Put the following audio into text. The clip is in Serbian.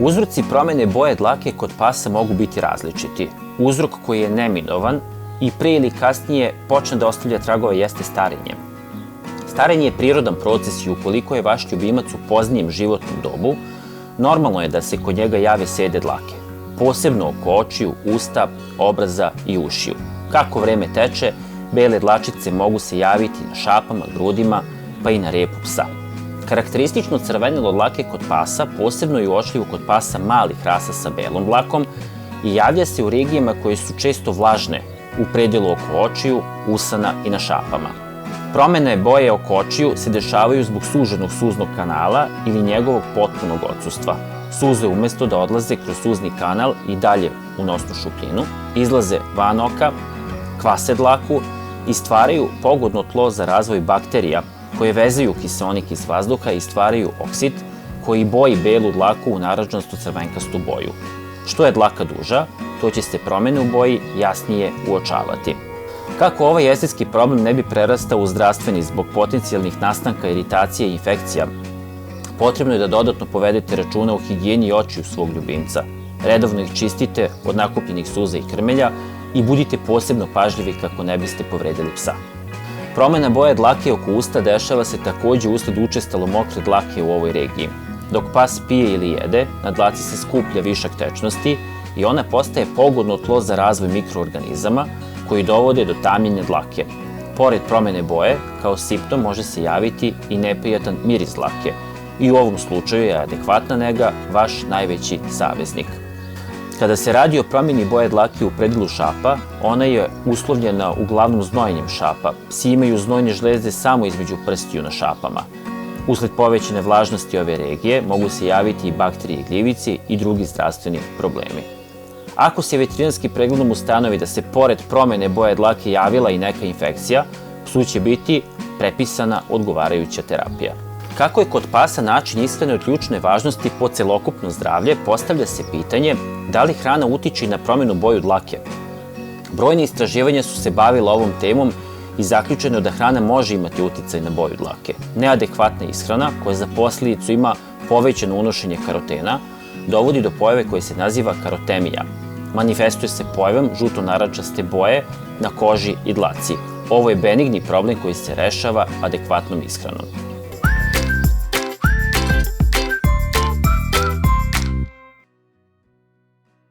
Uzroci promene boje dlake kod pasa mogu biti različiti. Uzrok koji je neminovan i pre ili kasnije počne da ostavlja tragove jeste starenje. Starenje je prirodan proces i ukoliko je vaš ljubimac u poznijem životnom dobu, normalno je da se kod njega jave sede dlake, posebno oko očiju, usta, obraza i ušiju. Kako vreme teče, bele dlačice mogu se javiti na šapama, grudima, pa i na repu psa. Karakteristično crvenilo dlake kod pasa posebno je uočljivo kod pasa malih rasa sa belom dlakom i javlja se u regijama koje su često vlažne, u predelu oko očiju, usana i na šapama. Promene boje oko očiju se dešavaju zbog suženog suznog kanala ili njegovog potpunog odsustva. Suze umesto da odlaze kroz suzni kanal i dalje u nosnu šupljinu, izlaze van oka, kvase dlaku i stvaraju pogodno tlo za razvoj bakterija koje vezaju kiseonik iz vazduha i stvaraju oksid koji boji belu dlaku u narandžasto crvenkastu boju. Što je dlaka duža, to će se promene u boji jasnije uočavati. Kako ovaj estetski problem ne bi prerastao u zdravstveni zbog potencijalnih nastanka iritacije i infekcija, potrebno je da dodatno povedete računa o higijeni očiju svog ljubimca. Redovno ih čistite od nakupljenih suza i krmelja i budite posebno pažljivi kako ne biste povredili psa. Promena boje dlake oko usta dešava se takođe usled učestalo mokre dlake u ovoj regiji. Dok pas pije ili jede, na dlaci se skuplja višak tečnosti i ona postaje pogodno tlo za razvoj mikroorganizama koji dovode do tamljenja dlake. Pored promene boje, kao simptom može se javiti i neprijatan miris dlake i u ovom slučaju je adekvatna nega vaš najveći saveznik. Kada se radi o promjeni boje dlake u predelu šapa, ona je uslovljena uglavnom znojenjem šapa. Psi imaju znojne žlezde samo između prstiju na šapama. Usled povećane vlažnosti ove regije mogu se javiti i bakterije i gljivice i drugi zdravstveni problemi. Ako se veterinarski pregledom ustanovi da se pored promene boje dlake javila i neka infekcija, psu će biti prepisana odgovarajuća terapija. Kako je kod pasa način ishrane od ključne važnosti po celokupno zdravlje, postavlja se pitanje da li hrana utiče na promjenu boju dlake. Brojne istraživanja su se bavila ovom temom i zaključeno je da hrana može imati uticaj na boju dlake. Neadekvatna ishrana, koja za posljedicu ima povećano unošenje karotena, dovodi do pojave koje se naziva karotemija. Manifestuje se pojavom žuto-narandžaste boje na koži i dlaci. Ovo je benigni problem koji se rešava adekvatnom ishranom.